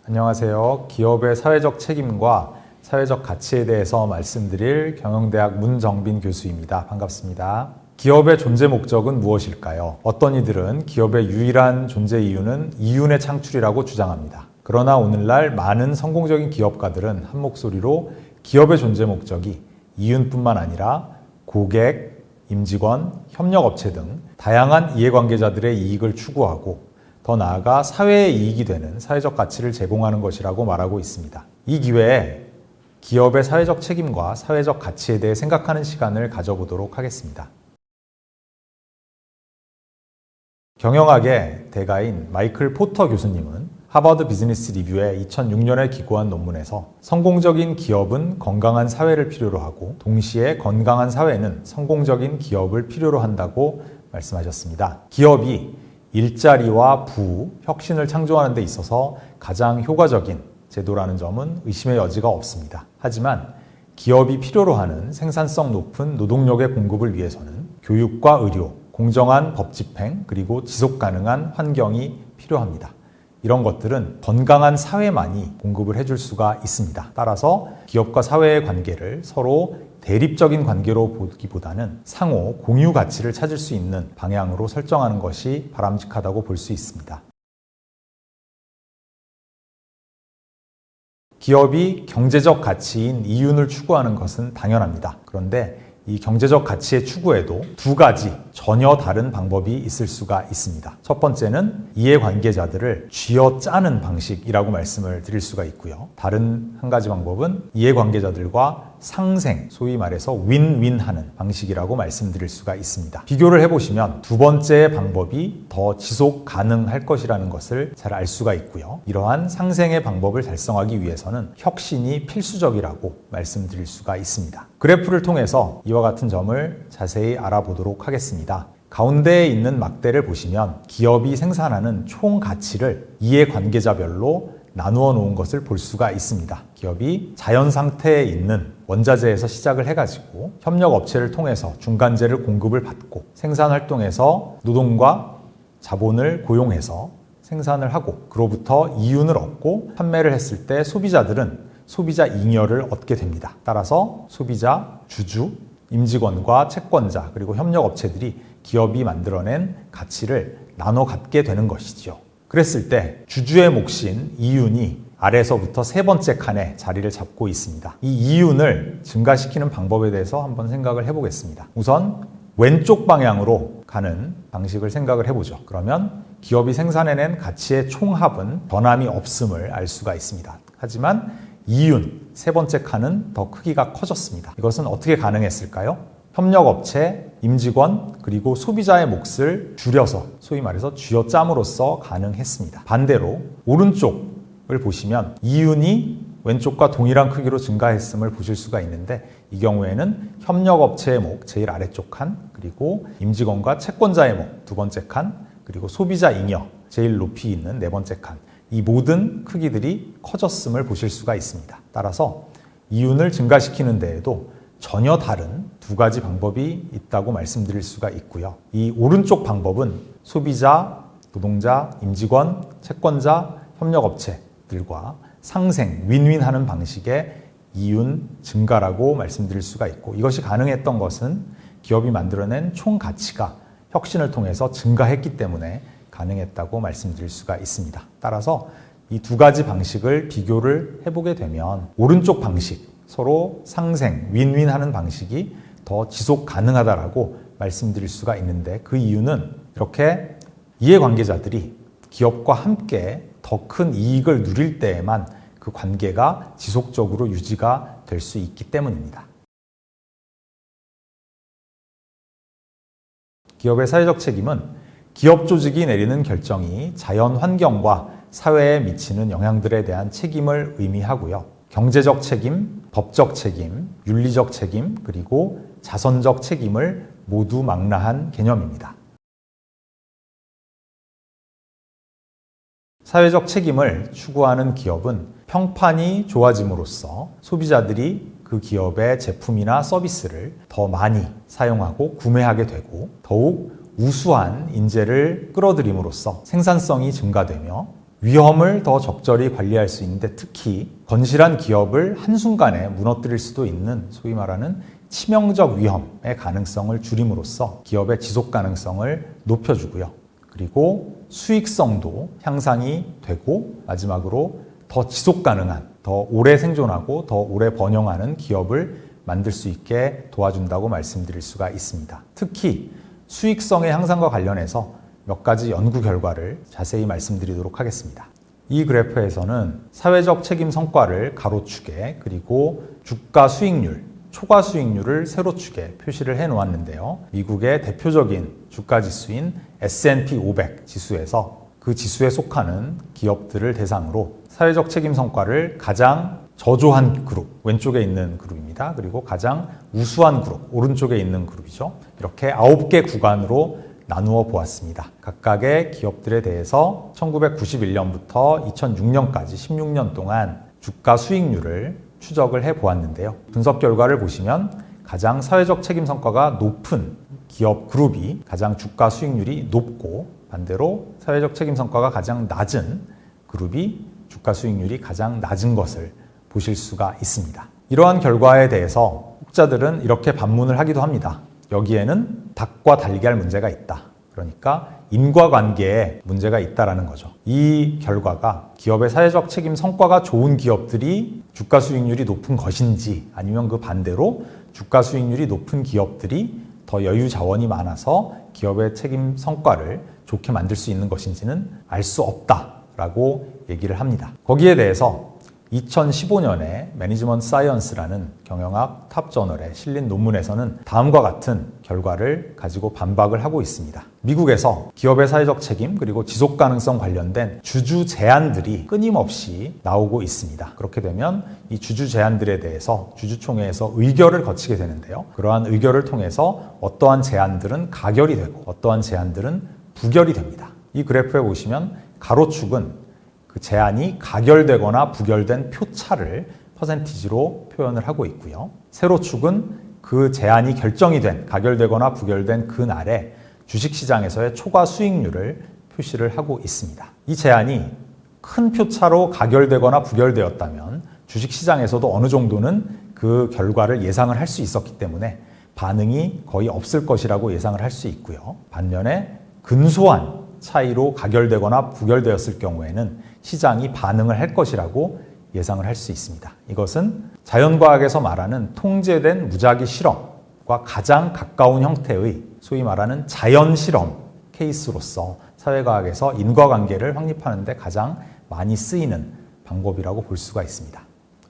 안녕하세요. 기업의 사회적 책임과 사회적 가치에 대해서 말씀드릴 경영대학 문정빈 교수입니다. 반갑습니다. 기업의 존재 목적은 무엇일까요? 어떤 이들은 기업의 유일한 존재 이유는 이윤의 창출이라고 주장합니다. 그러나 오늘날 많은 성공적인 기업가들은 한 목소리로 기업의 존재 목적이 이윤뿐만 아니라 고객, 임직원, 협력업체 등 다양한 이해관계자들의 이익을 추구하고 더 나아가 사회의 이익이 되는 사회적 가치를 제공하는 것이라고 말하고 있습니다. 이 기회에 기업의 사회적 책임과 사회적 가치에 대해 생각하는 시간을 가져보도록 하겠습니다. 경영학의 대가인 마이클 포터 교수님은 하버드 비즈니스 리뷰에 2006년에 기고한 논문에서 성공적인 기업은 건강한 사회를 필요로 하고 동시에 건강한 사회는 성공적인 기업을 필요로 한다고 말씀하셨습니다. 기업이 일자리와 부우, 혁신을 창조하는 데 있어서 가장 효과적인 제도라는 점은 의심의 여지가 없습니다. 하지만 기업이 필요로 하는 생산성 높은 노동력의 공급을 위해서는 교육과 의료, 공정한 법 집행, 그리고 지속 가능한 환경이 필요합니다. 이런 것들은 건강한 사회만이 공급을 해줄 수가 있습니다. 따라서 기업과 사회의 관계를 서로 대립적인 관계로 보기보다는 상호 공유 가치를 찾을 수 있는 방향으로 설정하는 것이 바람직하다고 볼 수 있습니다. 기업이 경제적 가치인 이윤을 추구하는 것은 당연합니다. 그런데 이 경제적 가치의 추구에도 두 가지 전혀 다른 방법이 있을 수가 있습니다. 첫 번째는 이해관계자들을 쥐어짜는 방식이라고 말씀을 드릴 수가 있고요. 다른 한 가지 방법은 이해관계자들과 상생, 소위 말해서 윈윈하는 방식이라고 말씀드릴 수가 있습니다. 비교를 해보시면 두 번째 방법이 더 지속 가능할 것이라는 것을 잘 알 수가 있고요. 이러한 상생의 방법을 달성하기 위해서는 혁신이 필수적이라고 말씀드릴 수가 있습니다. 그래프를 통해서 이와 같은 점을 자세히 알아보도록 하겠습니다. 가운데에 있는 막대를 보시면 기업이 생산하는 총 가치를 이해관계자별로 나누어 놓은 것을 볼 수가 있습니다. 기업이 자연 상태에 있는 원자재에서 시작을 해가지고 협력업체를 통해서 중간재를 공급을 받고 생산활동에서 노동과 자본을 고용해서 생산을 하고 그로부터 이윤을 얻고 판매를 했을 때 소비자들은 소비자 잉여를 얻게 됩니다. 따라서 소비자, 주주, 임직원과 채권자 그리고 협력업체들이 기업이 만들어낸 가치를 나눠 갖게 되는 것이죠. 그랬을 때 주주의 몫인 이윤이 아래서부터 세 번째 칸에 자리를 잡고 있습니다. 이 이윤을 증가시키는 방법에 대해서 한번 생각을 해보겠습니다. 우선 왼쪽 방향으로 가는 방식을 생각을 해보죠. 그러면 기업이 생산해낸 가치의 총합은 변함이 없음을 알 수가 있습니다. 하지만 이윤, 세 번째 칸은 더 크기가 커졌습니다. 이것은 어떻게 가능했을까요? 협력업체, 임직원, 그리고 소비자의 몫을 줄여서 소위 말해서 쥐어짬으로써 가능했습니다. 반대로 오른쪽을 보시면 이윤이 왼쪽과 동일한 크기로 증가했음을 보실 수가 있는데 이 경우에는 협력업체의 목, 제일 아래쪽 칸, 그리고 임직원과 채권자의 목, 두 번째 칸, 그리고 소비자 잉여, 제일 높이 있는 네 번째 칸. 이 모든 크기들이 커졌음을 보실 수가 있습니다. 따라서 이윤을 증가시키는 데에도 전혀 다른 두 가지 방법이 있다고 말씀드릴 수가 있고요. 이 오른쪽 방법은 소비자, 노동자, 임직원, 채권자, 협력업체들과 상생, 윈윈하는 방식의 이윤 증가라고 말씀드릴 수가 있고 이것이 가능했던 것은 기업이 만들어낸 총 가치가 혁신을 통해서 증가했기 때문에 가능했다고 말씀드릴 수가 있습니다. 따라서 이 두 가지 방식을 비교를 해보게 되면 오른쪽 방식, 서로 상생, 윈윈하는 방식이 더 지속 가능하다라고 말씀드릴 수가 있는데 그 이유는 이렇게 이해관계자들이 기업과 함께 더 큰 이익을 누릴 때에만 그 관계가 지속적으로 유지가 될 수 있기 때문입니다. 기업의 사회적 책임은 기업 조직이 내리는 결정이 자연 환경과 사회에 미치는 영향들에 대한 책임을 의미하고요. 경제적 책임, 법적 책임, 윤리적 책임, 그리고 자선적 책임을 모두 망라한 개념입니다. 사회적 책임을 추구하는 기업은 평판이 좋아짐으로써 소비자들이 그 기업의 제품이나 서비스를 더 많이 사용하고 구매하게 되고 더욱 우수한 인재를 끌어들임으로써 생산성이 증가되며 위험을 더 적절히 관리할 수 있는데 특히 건실한 기업을 한순간에 무너뜨릴 수도 있는 소위 말하는 치명적 위험의 가능성을 줄임으로써 기업의 지속 가능성을 높여주고요. 그리고 수익성도 향상이 되고 마지막으로 더 지속 가능한, 더 오래 생존하고 더 오래 번영하는 기업을 만들 수 있게 도와준다고 말씀드릴 수가 있습니다. 특히 수익성의 향상과 관련해서 몇 가지 연구 결과를 자세히 말씀드리도록 하겠습니다. 이 그래프에서는 사회적 책임 성과를 가로축에 그리고 주가 수익률, 초과 수익률을 세로축에 표시를 해 놓았는데요. 미국의 대표적인 주가 지수인 S&P 500 지수에서 그 지수에 속하는 기업들을 대상으로 사회적 책임 성과를 가장 저조한 그룹, 왼쪽에 있는 그룹입니다. 그리고 가장 우수한 그룹, 오른쪽에 있는 그룹이죠. 이렇게 9개 구간으로 나누어 보았습니다. 각각의 기업들에 대해서 1991년부터 2006년까지 16년 동안 주가 수익률을 추적을 해 보았는데요. 분석 결과를 보시면 가장 사회적 책임 성과가 높은 기업 그룹이 가장 주가 수익률이 높고 반대로 사회적 책임 성과가 가장 낮은 그룹이 주가 수익률이 가장 낮은 것을 보실 수가 있습니다. 이러한 결과에 대해서 혹자들은 이렇게 반문을 하기도 합니다. 여기에는 닭과 달걀 문제가 있다. 그러니까 인과관계에 문제가 있다라는 거죠. 이 결과가 기업의 사회적 책임 성과가 좋은 기업들이 주가 수익률이 높은 것인지 아니면 그 반대로 주가 수익률이 높은 기업들이 더 여유 자원이 많아서 기업의 책임 성과를 좋게 만들 수 있는 것인지는 알 수 없다라고 얘기를 합니다. 거기에 대해서 2015년에 매니지먼트 사이언스라는 경영학 탑저널에 실린 논문에서는 다음과 같은 결과를 가지고 반박을 하고 있습니다. 미국에서 기업의 사회적 책임 그리고 지속 가능성 관련된 주주 제안들이 끊임없이 나오고 있습니다. 그렇게 되면 이 주주 제안들에 대해서 주주총회에서 의결을 거치게 되는데요. 그러한 의결을 통해서 어떠한 제안들은 가결이 되고 어떠한 제안들은 부결이 됩니다. 이 그래프에 보시면 가로축은 그 제안이 가결되거나 부결된 표차를 퍼센티지로 표현을 하고 있고요. 세로축은 그 제안이 결정이 된, 가결되거나 부결된 그 날에 주식시장에서의 초과 수익률을 표시를 하고 있습니다. 이 제안이 큰 표차로 가결되거나 부결되었다면 주식시장에서도 어느 정도는 그 결과를 예상을 할 수 있었기 때문에 반응이 거의 없을 것이라고 예상을 할 수 있고요. 반면에 근소한 차이로 가결되거나 부결되었을 경우에는 시장이 반응을 할 것이라고 예상을 할 수 있습니다. 이것은 자연과학에서 말하는 통제된 무작위 실험과 가장 가까운 형태의 소위 말하는 자연 실험 케이스로서 사회과학에서 인과관계를 확립하는 데 가장 많이 쓰이는 방법이라고 볼 수가 있습니다.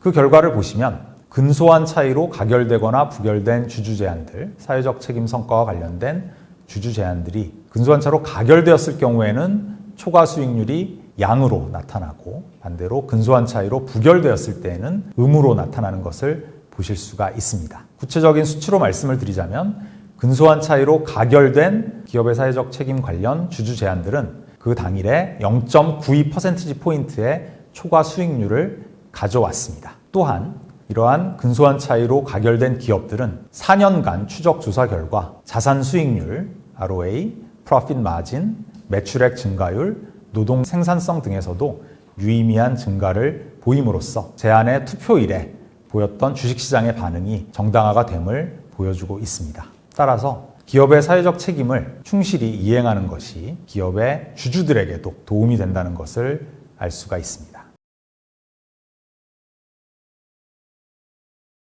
그 결과를 보시면 근소한 차이로 가결되거나 부결된 주주 제안들, 사회적 책임 성과와 관련된 주주 제안들이 근소한 차로 가결되었을 경우에는 초과 수익률이 양으로 나타나고 반대로 근소한 차이로 부결되었을 때에는 음으로 나타나는 것을 보실 수가 있습니다. 구체적인 수치로 말씀을 드리자면 근소한 차이로 가결된 기업의 사회적 책임 관련 주주 제안들은 그 당일에 0.92%포인트의 초과 수익률을 가져왔습니다. 또한 이러한 근소한 차이로 가결된 기업들은 4년간 추적 조사 결과 자산 수익률, ROA, Profit Margin, 매출액 증가율, 노동 생산성 등에서도 유의미한 증가를 보임으로써 제안의 투표일에 보였던 주식시장의 반응이 정당화가 됨을 보여주고 있습니다. 따라서 기업의 사회적 책임을 충실히 이행하는 것이 기업의 주주들에게도 도움이 된다는 것을 알 수가 있습니다.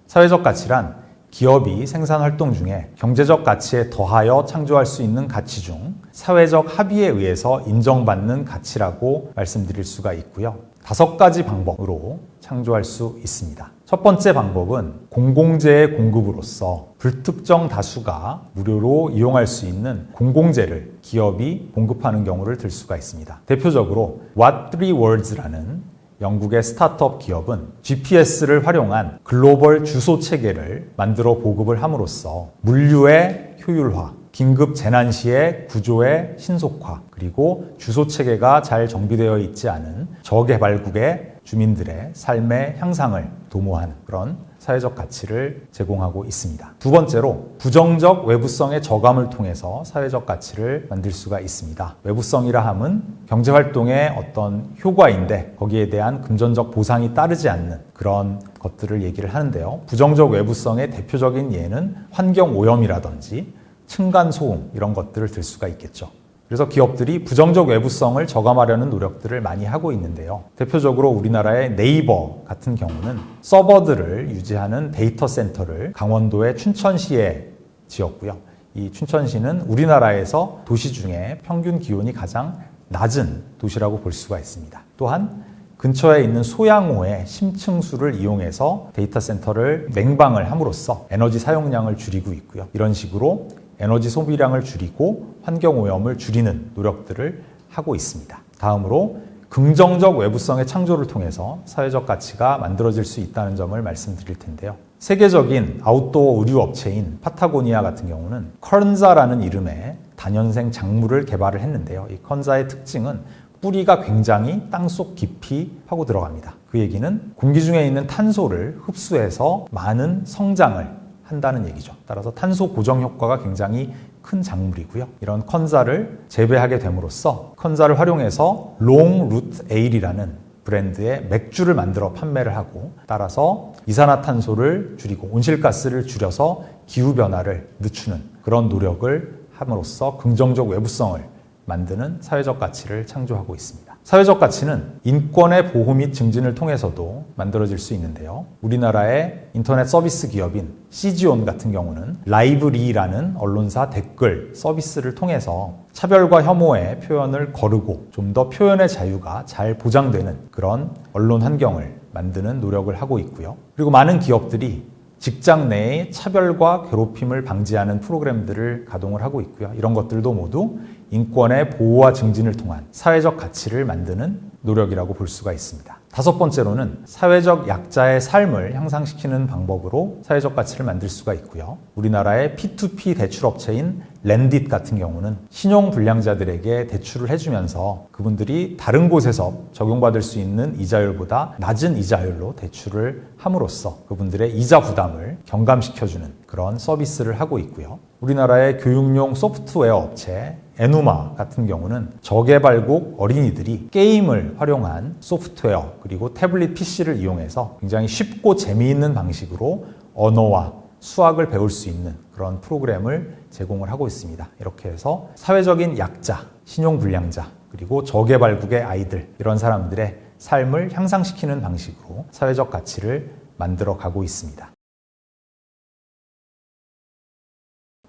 사회적 가치란 기업이 생산활동 중에 경제적 가치에 더하여 창조할 수 있는 가치 중 사회적 합의에 의해서 인정받는 가치라고 말씀드릴 수가 있고요. 5가지 방법으로 창조할 수 있습니다. 첫 번째 방법은 공공재의 공급으로서 불특정 다수가 무료로 이용할 수 있는 공공재를 기업이 공급하는 경우를 들 수가 있습니다. 대표적으로 What 3 Words라는 영국의 스타트업 기업은 GPS를 활용한 글로벌 주소 체계를 만들어 보급을 함으로써 물류의 효율화, 긴급 재난 시의 구조의 신속화, 그리고 주소 체계가 잘 정비되어 있지 않은 저개발국의 주민들의 삶의 향상을 도모하는 그런 사회적 가치를 제공하고 있습니다. 두 번째로 부정적 외부성의 저감을 통해서 사회적 가치를 만들 수가 있습니다. 외부성이라 함은 경제활동의 어떤 효과인데 거기에 대한 금전적 보상이 따르지 않는 그런 것들을 얘기를 하는데요. 부정적 외부성의 대표적인 예는 환경오염이라든지 층간소음 이런 것들을 들 수가 있겠죠. 그래서 기업들이 부정적 외부성을 저감하려는 노력들을 많이 하고 있는데요. 대표적으로 우리나라의 네이버 같은 경우는 서버들을 유지하는 데이터 센터를 강원도의 춘천시에 지었고요. 이 춘천시는 우리나라에서 도시 중에 평균 기온이 가장 낮은 도시라고 볼 수가 있습니다. 또한 근처에 있는 소양호의 심층수를 이용해서 데이터 센터를 냉방을 함으로써 에너지 사용량을 줄이고 있고요. 이런 식으로 에너지 소비량을 줄이고 환경오염을 줄이는 노력들을 하고 있습니다. 다음으로 긍정적 외부성의 창조를 통해서 사회적 가치가 만들어질 수 있다는 점을 말씀드릴 텐데요. 세계적인 아웃도어 의류 업체인 파타고니아 같은 경우는 컨자라는 이름의 다년생 작물을 개발을 했는데요. 이 컨자의 특징은 뿌리가 굉장히 땅속 깊이 파고 들어갑니다. 그 얘기는 공기 중에 있는 탄소를 흡수해서 많은 성장을 한다는 얘기죠. 따라서 탄소 고정 효과가 굉장히 큰 작물이고요. 이런 컨자를 재배하게 됨으로써 컨자를 활용해서 롱 루트 에일이라는 브랜드의 맥주를 만들어 판매를 하고 따라서 이산화탄소를 줄이고 온실가스를 줄여서 기후변화를 늦추는 그런 노력을 함으로써 긍정적 외부성을 만드는 사회적 가치를 창조하고 있습니다. 사회적 가치는 인권의 보호 및 증진을 통해서도 만들어질 수 있는데요. 우리나라의 인터넷 서비스 기업인 CG온 같은 경우는 라이브리라는 언론사 댓글 서비스를 통해서 차별과 혐오의 표현을 거르고 좀 더 표현의 자유가 잘 보장되는 그런 언론 환경을 만드는 노력을 하고 있고요. 그리고 많은 기업들이 직장 내의 차별과 괴롭힘을 방지하는 프로그램들을 가동을 하고 있고요. 이런 것들도 모두 인권의 보호와 증진을 통한 사회적 가치를 만드는 노력이라고 볼 수가 있습니다. 다섯 번째로는 사회적 약자의 삶을 향상시키는 방법으로 사회적 가치를 만들 수가 있고요. 우리나라의 P2P 대출업체인 렌딧 같은 경우는 신용불량자들에게 대출을 해주면서 그분들이 다른 곳에서 적용받을 수 있는 이자율보다 낮은 이자율로 대출을 함으로써 그분들의 이자 부담을 경감시켜주는 그런 서비스를 하고 있고요. 우리나라의 교육용 소프트웨어 업체 에누마 같은 경우는 저개발국 어린이들이 게임을 활용한 소프트웨어 그리고 태블릿 PC를 이용해서 굉장히 쉽고 재미있는 방식으로 언어와 수학을 배울 수 있는 그런 프로그램을 제공을 하고 있습니다. 이렇게 해서 사회적인 약자, 신용불량자, 그리고 저개발국의 아이들 이런 사람들의 삶을 향상시키는 방식으로 사회적 가치를 만들어 가고 있습니다.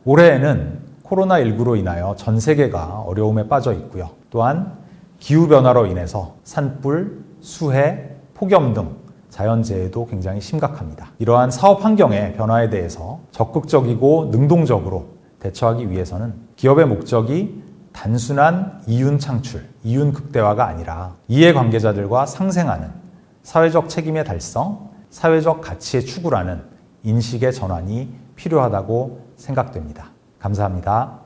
올해에는 코로나19로 인하여 전 세계가 어려움에 빠져 있고요. 또한 기후변화로 인해서 산불, 수해, 폭염 등 자연재해도 굉장히 심각합니다. 이러한 사업 환경의 변화에 대해서 적극적이고 능동적으로 대처하기 위해서는 기업의 목적이 단순한 이윤 창출, 이윤 극대화가 아니라 이해관계자들과 상생하는 사회적 책임의 달성, 사회적 가치의 추구라는 인식의 전환이 필요하다고 생각됩니다. 감사합니다.